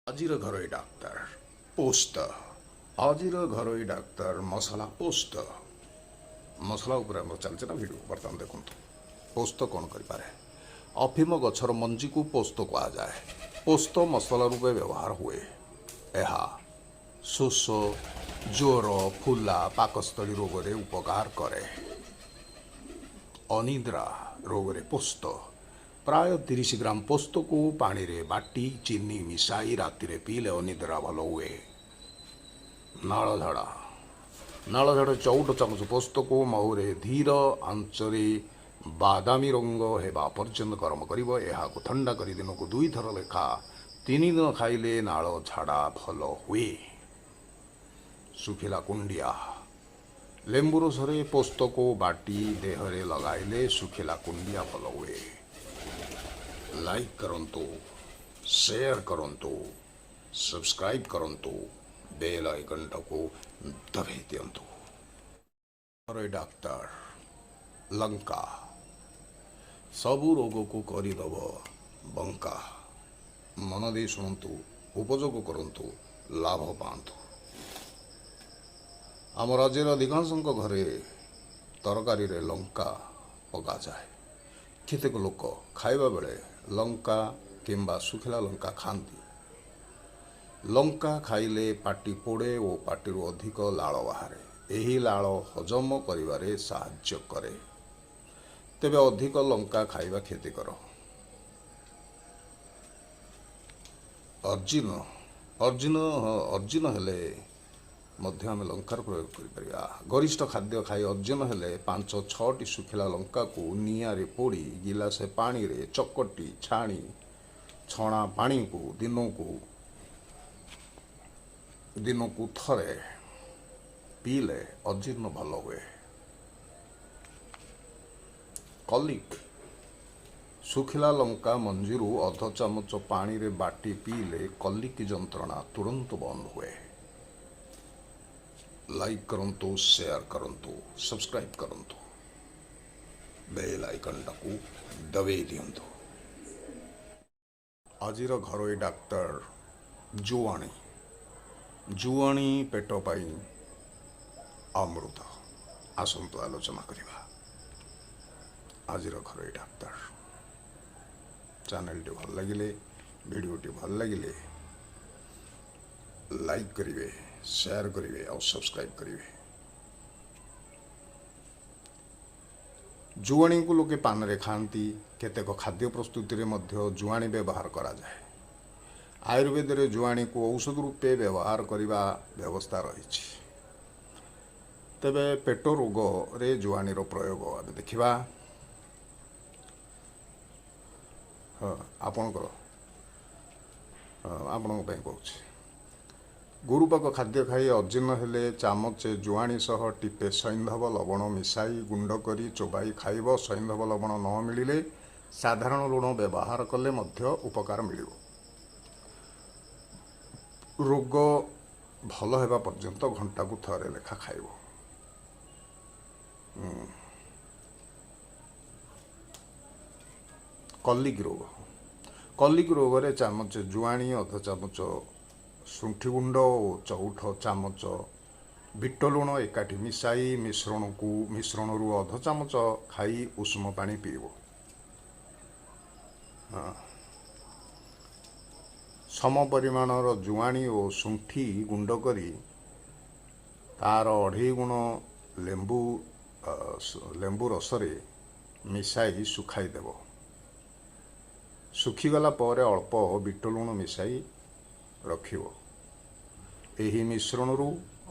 ଆଜିର ଘରୋଇ ଡାକ୍ତର ପୋସ୍ତ। ଆଜିର ଘରୋଇ ଡାକ୍ତର ମସଲା ପୋସ୍ତ। ମସଲା ଉପରେ ଆମର ଚାଲିଛି ନା ଭିଡ଼ିଓ। ବର୍ତ୍ତମାନ ଦେଖନ୍ତୁ ପୋସ୍ତ କ'ଣ କରିପାରେ। ଅଫିମ ଗଛର ମଞ୍ଜିକୁ ପୋସ୍ତ କୁହାଯାଏ। ପୋସ୍ତ ମସଲା ରୂପେ ବ୍ୟବହାର ହୁଏ। ଏହା ଶୋଷ, ଜ୍ୱର, ଫୁଲା, ପାକସ୍ଥଳୀ ରୋଗରେ ଉପକାର କରେ। ଅନିଦ୍ରା ରୋଗରେ ପୋସ୍ତ ପ୍ରାୟ 30 ଗ୍ରାମ ପୋସ୍ତକୁ ପାଣିରେ ବାଟି ଚିନି ମିଶାଇ ରାତିରେ ପିଇଲେ ଅନିଦ୍ରା ଭଲ ହୁଏ। ନାଳଝାଡ଼ା 14 ଚାମଚ ପୋସ୍ତକୁ ମହୁରେ ଧୀର ଆଞ୍ଚରେ ବାଦାମୀ ରଙ୍ଗ ହେବା ପର୍ଯ୍ୟନ୍ତ ଗରମ କରିବ। ଏହାକୁ ଥଣ୍ଡା କରି ଦିନକୁ 2 ଥର ଲେଖା 3 ଦିନ ଖାଇଲେ ନାଳ ଝାଡ଼ା ଭଲ ହୁଏ। ଶୁଖିଲା କୁଣ୍ଡିଆ ଲେମ୍ବୁ ରସରେ ପୋସ୍ତକୁ ବାଟି ଦେହରେ ଲଗାଇଲେ ଶୁଖିଲା କୁଣ୍ଡିଆ ଭଲ ହୁଏ। ଲାଇକ୍ କରନ୍ତୁ, ସେୟାର କରନ୍ତୁ, ସବସ୍କ୍ରାଇବ୍ କରନ୍ତୁ, ବେଲ୍ ଆଇକନ୍ଟାକୁ ଦବାଇ ଦିଅନ୍ତୁ। ଘରୋଇ ଡାକ୍ତର ଲଙ୍କା ସବୁ ରୋଗକୁ କରିଦେବ ବଙ୍କା। ମନ ଦେଇ ଶୁଣନ୍ତୁ, ଉପଯୋଗ କରନ୍ତୁ, ଲାଭ ପାଆନ୍ତୁ। ଆମ ରାଜ୍ୟର ଅଧିକାଂଶଙ୍କ ଘରେ ତରକାରୀରେ ଲଙ୍କା ପକାଯାଏ। କେତେକ ଲୋକ ଖାଇବା ବେଳେ ଲଙ୍କା କିମ୍ବା ଶୁଖିଲା ଲଙ୍କା ଖାଆନ୍ତି। ଲଙ୍କା ଖାଇଲେ ପାଟି ପୋଡ଼େ ଓ ପାଟିରୁ ଅଧିକ ଲାଳ ବାହାରେ। ଏହି ଲାଳ ହଜମ କରିବାରେ ସାହାଯ୍ୟ କରେ। ତେବେ ଅଧିକ ଲଙ୍କା ଖାଇବା କ୍ଷତିକର। ଅର୍ଜିନ ହେଲେ ମଧ୍ୟ ଆମେ ଲଙ୍କାର ପ୍ରୟୋଗ କରିପାରିବା। ଗରିଷ୍ଠ ଖାଦ୍ୟ ଖାଇ ଅର୍ଜିନ ହେଲେ 5-6ଟି ଶୁଖିଲା ଲଙ୍କାକୁ ନିଆଁରେ ପୋଡ଼ି ଗିଲାସେ ପାଣିରେ ଚକଟି ଛଣା ପାଣିକୁ ଦିନକୁ ଥରେ ପିଇଲେ ଅର୍ଜିନ ଭଲ ହୁଏ। କଲିକ୍ ଶୁଖିଲା ଲଙ୍କା ମଞ୍ଜିରୁ ଅଧ ଚାମଚ ପାଣିରେ ବାଟି ପିଇଲେ କଲିକ୍ ଯନ୍ତ୍ରଣା ତୁରନ୍ତ ବନ୍ଦ ହୁଏ। ଲାଇକ୍ କରନ୍ତୁ, ସେୟାର କରନ୍ତୁ, ସବସ୍କ୍ରାଇବ୍ କରନ୍ତୁ, ବେଲ୍ ଆଇକନ୍ଟାକୁ ଦବାଇ ଦିଅନ୍ତୁ। ଆଜିର ଘରୋଇ ଡାକ୍ତର ଜୁଆଣି ପେଟ ପାଇଁ ଅମୃତ। ଆସନ୍ତୁ ଆଲୋଚନା କରିବା। ଆଜିର ଘରୋଇ ଡାକ୍ତର ଚ୍ୟାନେଲଟି ଭଲ ଲାଗିଲେ, ଭିଡ଼ିଓଟି ଭଲ ଲାଗିଲେ ଲାଇକ୍ କରିବେ, ସେୟାର କରିବେ ଆଉ ସବସ୍କ୍ରାଇବ୍ କରିବେ। ଜୁଆଣିକୁ ଲୋକେ ପାନରେ ଖାଆନ୍ତି। କେତେକ ଖାଦ୍ୟ ପ୍ରସ୍ତୁତିରେ ମଧ୍ୟ ଜୁଆଣି ବ୍ୟବହାର କରାଯାଏ। ଆୟୁର୍ବେଦରେ ଜୁଆଣିକୁ ଔଷଧ ରୂପେ ବ୍ୟବହାର କରିବା ବ୍ୟବସ୍ଥା ରହିଛି। ତେବେ ପେଟ ରୋଗରେ ଜୁଆଣିର ପ୍ରୟୋଗ ଆମେ ଦେଖିବା। ଆପଣଙ୍କ ପାଇଁ କହୁଛି। ଗୁରୁପାକ ଖାଦ୍ୟ ଖାଇ ଅଜୀର୍ଣ୍ଣ ହେଲେ ଚାମଚେ ଜୁଆଣି ସହ ଟିପେ ସୈନ୍ଧବ ଲବଣ ମିଶାଇ ଗୁଣ୍ଡ କରି ଚୋବାଇ ଖାଇବ। ସୈନ୍ଧବ ଲବଣ ନ ମିଳିଲେ ସାଧାରଣ ଲୁଣ ବ୍ୟବହାର କଲେ ମଧ୍ୟ ଉପକାର ମିଳିବ। ରୋଗ ଭଲ ହେବା ପର୍ଯ୍ୟନ୍ତ ଘଣ୍ଟାକୁ ଥରେ ଲେଖା ଖାଇବ। କଲିକ୍ ରୋଗରେ ଚାମଚ ଜୁଆଣି, ଅଧ ଚାମଚ ଶୁଣ୍ଠି ଗୁଣ୍ଡ ଓ ଚଉଠ ଚାମଚ ବିଟ ଲୁଣ ଏକାଠି ମିଶାଇ ମିଶ୍ରଣରୁ ଅଧ ଚାମଚ ଖାଇ ଉଷୁମ ପାଣି ପିଇବ। ସମ ପରିମାଣର ଜୁଆଣି ଓ ଶୁଣ୍ଠି ଗୁଣ୍ଡ କରି ତାର 2.5 ଗୁଣ ଲେମ୍ବୁ ରସରେ ମିଶାଇ ଶୁଖାଇ ଦେବ। ଶୁଖିଗଲା ପରେ ଅଳ୍ପ ବିଟ ଲୁଣ ମିଶାଇ ରଖିବ। ଏହି ମିଶ୍ରଣରୁ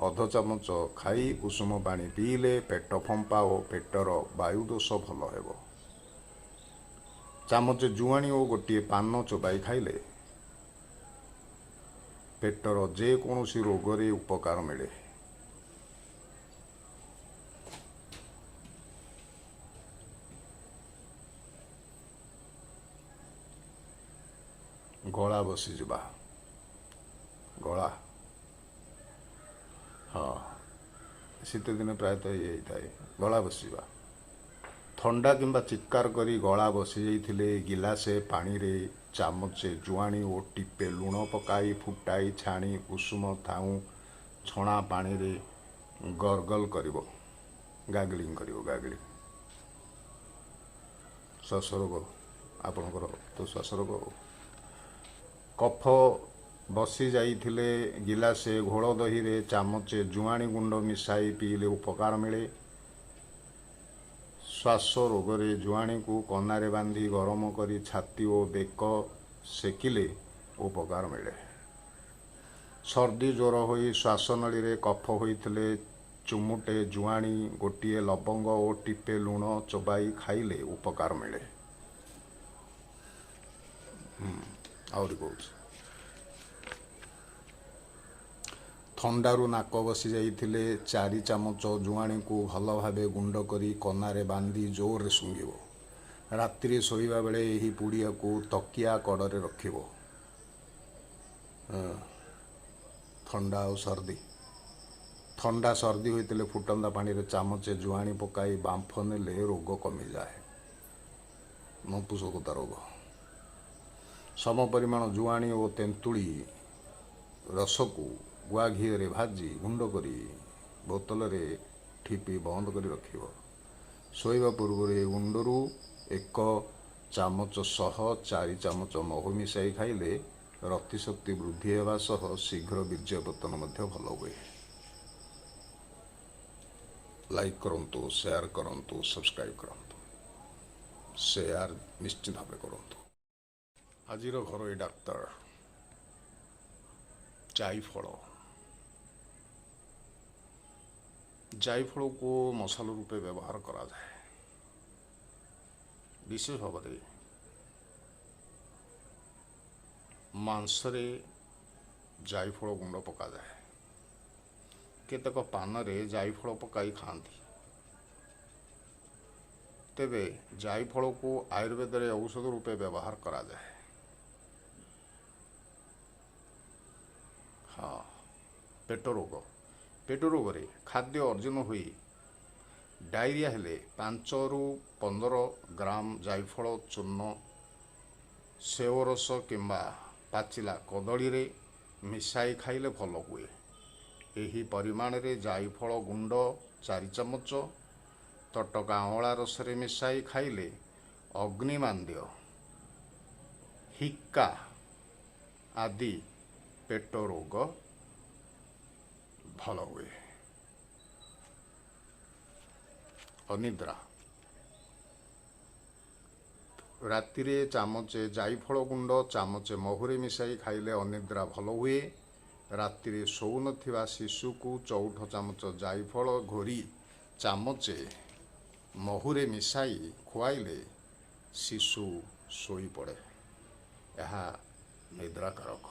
ଅଧ ଚାମଚ ଖାଇ ଉଷୁମ ପାଣି ପିଇଲେ ପେଟ ଫମ୍ପା ଓ ପେଟର ବାୟୁଦୋଷ ଭଲ ହେବ। ଚାମଚ ଜୁଆଣି ଓ ଗୋଟିଏ ପାନ ଚୋବାଇ ଖାଇଲେ ପେଟର ଯେକୌଣସି ରୋଗରେ ଉପକାର ମିଳେ। ଗଳା ବସିଯିବା, ଶୀତ ଦିନେ ପ୍ରାୟତଃ ଇଏ ହେଇଥାଏ। ଗଳା ବସିଯିବା, ଥଣ୍ଡା କିମ୍ବା ଚିତ୍କାର କରି ଗଳା ବସିଯାଇଥିଲେ ଗିଲାସେ ପାଣିରେ ଚାମଚେ ଜୁଆଣି ଓ ଟିପେ ଲୁଣ ପକାଇ ଫୁଟାଇ ଛାଣି ଉଷୁମ ଥାଉ ଛଣା ପାଣିରେ ଗର୍ଗଲ କରିବ, ଗାଗଲିଂ କରିବ। ଗାଗଲିଂ ଶ୍ୱାସ ରୋଗ, ଆପଣଙ୍କର ତ ଶ୍ୱାସ ରୋଗ। କଫ ବସି ଯାଇଥିଲେ ଗିଲାସେ ଘୋଳ ଦହିରେ ଚାମଚେ ଜୁଆଣି ଗୁଣ୍ଡ ମିଶାଇ ପିଇଲେ ଉପକାର ମିଳେ। ଶ୍ୱାସ ରୋଗରେ ଜୁଆଣିକୁ କନାରେ ବାନ୍ଧି ଗରମ କରି ଛାତି ଓ ବେକ ସେକିଲେ ଉପକାର ମିଳେ। ସର୍ଦ୍ଦି ଜ୍ୱର ହୋଇ ଶ୍ୱାସନଳୀରେ କଫ ହୋଇଥିଲେ ଚୁମୁଟେ ଜୁଆଣି, ଗୋଟିଏ ଲବଙ୍ଗ ଓ ଟିପେ ଲୁଣ ଚୋବାଇ ଖାଇଲେ ଉପକାର ମିଳେ। ଆହୁରି କହୁଛି, ଥଣ୍ଡାରୁ ନାକ ବସି ଯାଇଥିଲେ 4 ଚାମଚ ଜୁଆଣିକୁ ଭଲ ଭାବେ ଗୁଣ୍ଡ କରି କନାରେ ବାନ୍ଧି ଜୋରରେ ଶୁଙ୍ଘିବ। ରାତିରେ ଶୋଇବା ବେଳେ ଏହି ପୁଡ଼ିଆକୁ ତକିଆ କଡ଼ରେ ରଖିବ। ଥଣ୍ଡା ଆଉ ସର୍ଦ୍ଦି, ଥଣ୍ଡା ସର୍ଦ୍ଦି ହୋଇଥିଲେ ଫୁଟନ୍ତା ପାଣିରେ ଚାମଚେ ଜୁଆଣି ପକାଇ ବାମ୍ଫ ନେଲେ ରୋଗ କମିଯାଏ। ମପୁସକତା ରୋଗ। ସମ ପରିମାଣ ଜୁଆଣି ଓ ତେନ୍ତୁଳି ରସକୁ ଗୁଆ ଘିଅରେ ଭାଜି ଗୁଣ୍ଡ କରି ବୋତଲରେ ଠିପି ବନ୍ଦ କରି ରଖିବ। ଶୋଇବା ପୂର୍ବରୁ ଏ ଗୁଣ୍ଡରୁ 1 ଚାମଚ ସହ 4 ଚାମଚ ମହୁ ମିଶାଇ ଖାଇଲେ ରତିଶକ୍ତି ବୃଦ୍ଧି ହେବା ସହ ଶୀଘ୍ର ବୀର୍ଯ୍ୟପତନ ମଧ୍ୟ ଭଲ ହୁଏ। ଲାଇକ୍ କରନ୍ତୁ, ସେୟାର କରନ୍ତୁ, ସବସ୍କ୍ରାଇବ୍ କରନ୍ତୁ। ସେୟାର ନିଶ୍ଚିତ ଭାବେ କରନ୍ତୁ। ଆଜିର ଘରୋଇ ଡାକ୍ତର, ଜାଇଫଳ। ଜାଇଫଳକୁ ମସଲା ରୂପେ ବ୍ୟବହାର କରାଯାଏ। ବିଶେଷ ଭାବରେ ମାଂସରେ ଜାଇଫଳ ଗୁଣ୍ଡ ପକାଯାଏ। କେତେକ ପାନରେ ଜାଇଫଳ ପକାଇ ଖାଆନ୍ତି। ତେବେ ଜାଇଫଳକୁ ଆୟୁର୍ବେଦରେ ଔଷଧ ରୂପେ ବ୍ୟବହାର କରାଯାଏ। ପେଟ ରୋଗ। ପେଟ ରୋଗରେ ଖାଦ୍ୟ ଅର୍ଜନ ହୋଇ ଡାଇରିଆ ହେଲେ 5ରୁ 15 ଗ୍ରାମ ଜାଇଫଳ ଚୂର୍ଣ୍ଣ ସେଓରସ କିମ୍ବା ପାଚିଲା କଦଳୀରେ ମିଶାଇ ଖାଇଲେ ଭଲ ହୁଏ। ଏହି ପରିମାଣରେ ଜାଇଫଳ ଗୁଣ୍ଡ 4 ଚାମଚ ତଟକା ଅଁଳା ରସରେ ମିଶାଇ ଖାଇଲେ ଅଗ୍ନିମାନ୍ଦ୍ୟ, ହିକ୍କା ଆଦି ପେଟ ରୋଗ ଭଲ ହୁଏ। ଅନିଦ୍ରା। ରାତିରେ ଚାମଚେ ଜାଇଫଳ ଗୁଣ୍ଡ ଚାମଚେ ମହୁରେ ମିଶାଇ ଖାଇଲେ ଅନିଦ୍ରା ଭଲ ହୁଏ। ରାତିରେ ଶୋଉନଥିବା ଶିଶୁକୁ 1/4 ଚାମଚ ଜାଇଫଳ ଘୋରି ଚାମଚେ ମହୁରେ ମିଶାଇ ଖୁଆଇଲେ ଶିଶୁ ଶୋଇପଡ଼େ। ଏହା ନିଦ୍ରାକାରକ।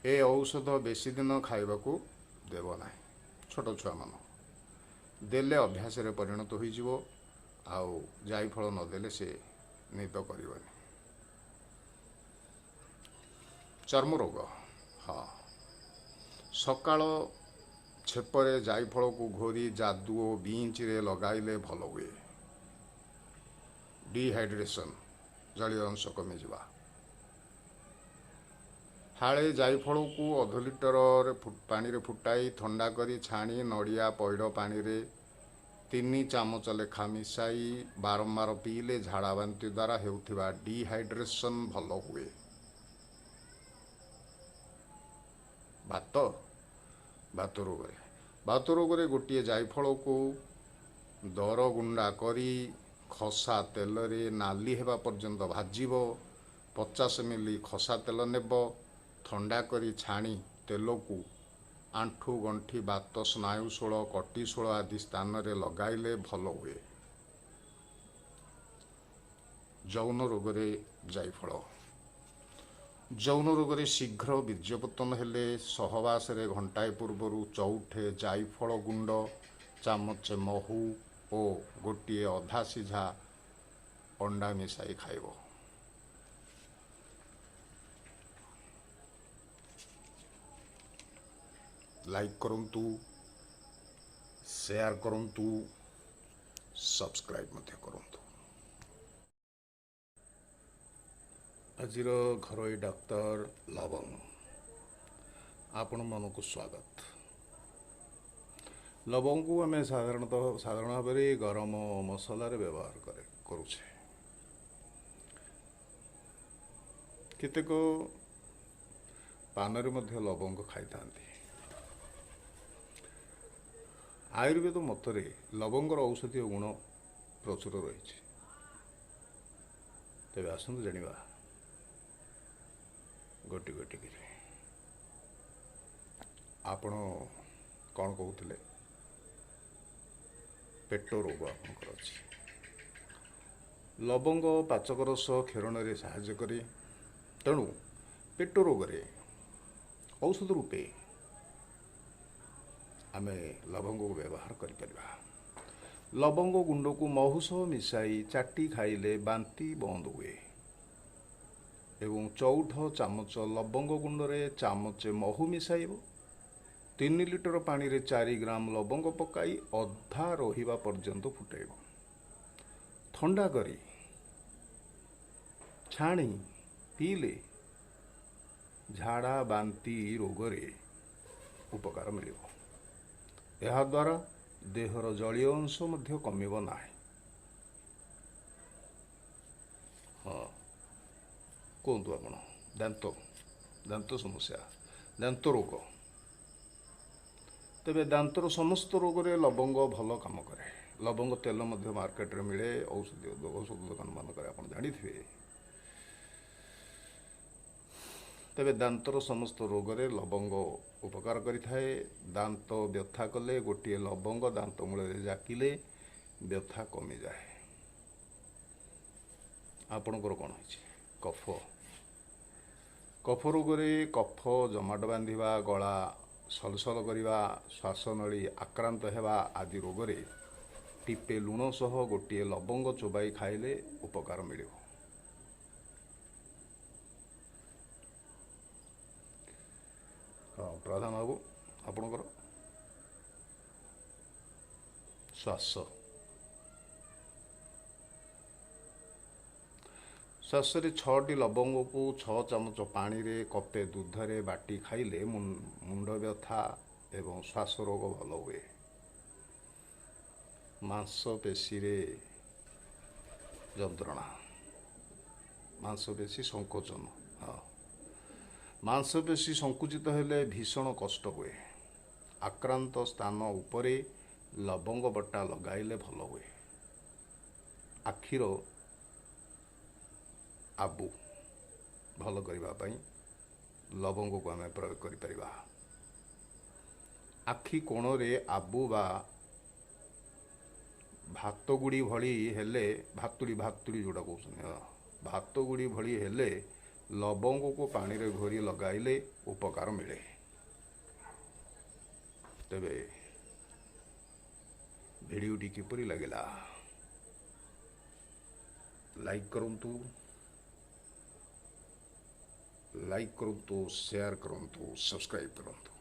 ଏ ଔଷଧ ବେଶୀ ଦିନ ଖାଇବାକୁ ଦେବ ନାହିଁ। ଛୋଟ ଛୁଆମାନଙ୍କୁ ଦେଲେ ଅଭ୍ୟାସରେ ପରିଣତ ହୋଇଯିବ। ଆଉ ଜାଇଫଳ ନଦେଲେ ସେ ନିଦ କରିବନି। ଚର୍ମ ରୋଗ। ସକାଳ ଛେପରେ ଜାଇଫଳକୁ ଘୋରି ଯାଦୁ ଓ ବିଞ୍ଚିରେ ଲଗାଇଲେ ଭଲ ହୁଏ। ଡିହାଇଡ୍ରେସନ୍, ଜଳୀୟ ଅଂଶ କମିଯିବା। ହାଳେ ଜାଇଫଳକୁ ଅଧ ଲିଟର ପାଣିରେ ଫୁଟାଇ ଥଣ୍ଡା କରି ଛାଣି ନଡ଼ିଆ ପଇଡ଼ ପାଣିରେ 3 ଚାମଚ ଲେଖା ମିଶାଇ ବାରମ୍ବାର ପିଇଲେ ଝାଡ଼ା ବାନ୍ତି ଦ୍ୱାରା ହେଉଥିବା ଡିହାଇଡ୍ରେସନ୍ ଭଲ ହୁଏ। ବାତ ରୋଗରେ ଗୋଟିଏ ଜାଇଫଳକୁ ଦରଗୁଣ୍ଡା କରି ଖସା ତେଲରେ ନାଲି ହେବା ପର୍ଯ୍ୟନ୍ତ ଭାଜିବ। 50 ମିଲି ଖସା ତେଲ ନେବ। ଥଣ୍ଡା କରି ଛାଣି ତେଲକୁ ଆଣ୍ଠୁ ଗଣ୍ଠି ବାତ ସ୍ନାୟୁଶୂଳ କଟିଶୂଳ ଆଦି ସ୍ଥାନରେ ଲଗାଇଲେ ଭଲ ହୁଏ। ଯୌନ ରୋଗରେ ଜାଇଫଳ। ଯୌନ ରୋଗରେ ଶୀଘ୍ର ବୀର୍ଯ୍ୟପତନ ହେଲେ ସହବାସରେ ଘଣ୍ଟାଏ ପୂର୍ବରୁ ଚଉଠେ ଜାଇଫଳ ଗୁଣ୍ଡ ଚାମଚେ ମହୁ ଓ ଗୋଟିଏ ଅଧା ସିଝା ଅଣ୍ଡା ମିଶାଇ ଖାଇବ। ଲାଇକ୍ କରନ୍ତୁ, ସେୟାର କରନ୍ତୁ, ସବସ୍କ୍ରାଇବ୍ ମଧ୍ୟ କରନ୍ତୁ। ଆଜିର ଘରୋଇ ଡାକ୍ତର ଲବଙ୍ଗ ଆପଣ ମାନଙ୍କୁ ସ୍ୱାଗତ। ଲବଙ୍ଗକୁ ଆମେ ସାଧାରଣ ଭାବରେ ଗରମ ମସଲାରେ ବ୍ୟବହାର କରୁଛେ। କେତେକ ପାନରେ ମଧ୍ୟ ଲବଙ୍ଗ ଖାଇଥାନ୍ତି। ଆୟୁର୍ବେଦ ମତରେ ଲବଙ୍ଗର ଔଷଧୀୟ ଗୁଣ ପ୍ରଚୁର ରହିଛି। ତେବେ ଆସନ୍ତୁ ଜାଣିବା ଗୋଟି ଗୋଟି କରି। ଆପଣ କ'ଣ କହୁଥିଲେ? ପେଟ ରୋଗ ଆପଣଙ୍କର ଅଛି। ଲବଙ୍ଗ ପାଚକ ରସ କ୍ଷରଣରେ ସାହାଯ୍ୟ କରେ। ତେଣୁ ପେଟ ରୋଗରେ ଔଷଧ ରୂପେ ଆମେ ଲବଙ୍ଗକୁ ବ୍ୟବହାର କରିପାରିବା। ଲବଙ୍ଗ ଗୁଣ୍ଡକୁ ମହୁ ସହ ମିଶାଇ ଚାଟି ଖାଇଲେ ବାନ୍ତି ବନ୍ଦ ହୁଏ ଏବଂ ଚଉଠ ଚାମଚ ଲବଙ୍ଗ ଗୁଣ୍ଡରେ ଚାମଚେ ମହୁ ମିଶାଇବ। 3 ଲିଟର ପାଣିରେ 4 ଗ୍ରାମ ଲବଙ୍ଗ ପକାଇ ଅଧା ରହିବା ପର୍ଯ୍ୟନ୍ତ ଫୁଟାଇବ। ଥଣ୍ଡା କରି ଛାଣି ପିଇଲେ ଝାଡ଼ା ବାନ୍ତି ରୋଗରେ ଉପକାର ମିଳିବ। ଏହାଦ୍ୱାରା ଦେହର ଜଳୀୟ ଅଂଶ ମଧ୍ୟ କମିବ ନାହିଁ। ହଁ, କୁହନ୍ତୁ ଆପଣ। ଦାନ୍ତ ସମସ୍ୟା, ଦାନ୍ତ ରୋଗ। ତେବେ ଦାନ୍ତର ସମସ୍ତ ରୋଗରେ ଲବଙ୍ଗ ଭଲ କାମ କରେ। ଲବଙ୍ଗ ତେଲ ମଧ୍ୟ ମାର୍କେଟରେ ମିଳେ, ଔଷଧ ଦୋକାନ ମାନଙ୍କରେ ଆପଣ ଜାଣିଥିବେ। ତେବେ ଦାନ୍ତର ସମସ୍ତ ରୋଗରେ ଲବଙ୍ଗ ଉପକାର କରିଥାଏ। ଦାନ୍ତ ବ୍ୟଥା କଲେ ଗୋଟିଏ ଲବଙ୍ଗ ଦାନ୍ତ ମୂଳରେ ଜାକିଲେ ବ୍ୟଥା କମିଯାଏ। ଆପଣଙ୍କର କ'ଣ ହେଇଛି? କଫ ରୋଗରେ କଫ ଜମାଟ ବାନ୍ଧିବା, ଗଳା ସଲସଲ କରିବା, ଶ୍ୱାସନଳୀ ଆକ୍ରାନ୍ତ ହେବା ଆଦି ରୋଗରେ ଟିପେ ଲୁଣ ସହ ଗୋଟିଏ ଲବଙ୍ଗ ଚୋବାଇ ଖାଇଲେ ଉପକାର ମିଳିବ। ହଁ, ପ୍ରଧାନ ବାବୁ, ଆପଣଙ୍କର ଶ୍ୱାସରେ 6ଟି ଲବଙ୍ଗକୁ 6 ଚାମଚ ପାଣିରେ କପେ ଦୁଧରେ ବାଟି ଖାଇଲେ ମୁଣ୍ଡ ବ୍ୟଥା ଏବଂ ଶ୍ୱାସ ରୋଗ ଭଲ ହୁଏ। ମାଂସପେଶୀରେ ଯନ୍ତ୍ରଣା, ମାଂସପେଶୀ ସଂକୋଚନ। ମାଂସପେଶୀ ସଂକୁଚିତ ହେଲେ ଭୀଷଣ କଷ୍ଟ ହୁଏ। ଆକ୍ରାନ୍ତ ସ୍ଥାନ ଉପରେ ଲବଙ୍ଗ ବଟା ଲଗାଇଲେ ଭଲ ହୁଏ। ଆଖିର ଆବୁ ଭଲ କରିବା ପାଇଁ ଲବଙ୍ଗକୁ ଆମେ ପ୍ରୟୋଗ କରିପାରିବା। ଆଖି କୋଣରେ ଆବୁ ବା ଭାତଗୁଡ଼ି ଭଳି ହେଲେ, ଭାତୁଡ଼ି ଯୋଉଟା କହୁଛନ୍ତି, ଭାତଗୁଡ଼ି ଭଳି ହେଲେ ଲବଙ୍ଗକୁ ପାଣିରେ ଘୋରି ଲଗାଇଲେ ଉପକାର ମିଳେ। ତେବେ ଭିଡ଼ିଓଟି କିପରି ଲାଗିଲା? ଲାଇକ୍ କରନ୍ତୁ, ସେୟାର କରନ୍ତୁ, ସବସ୍କ୍ରାଇବ୍ କରନ୍ତୁ।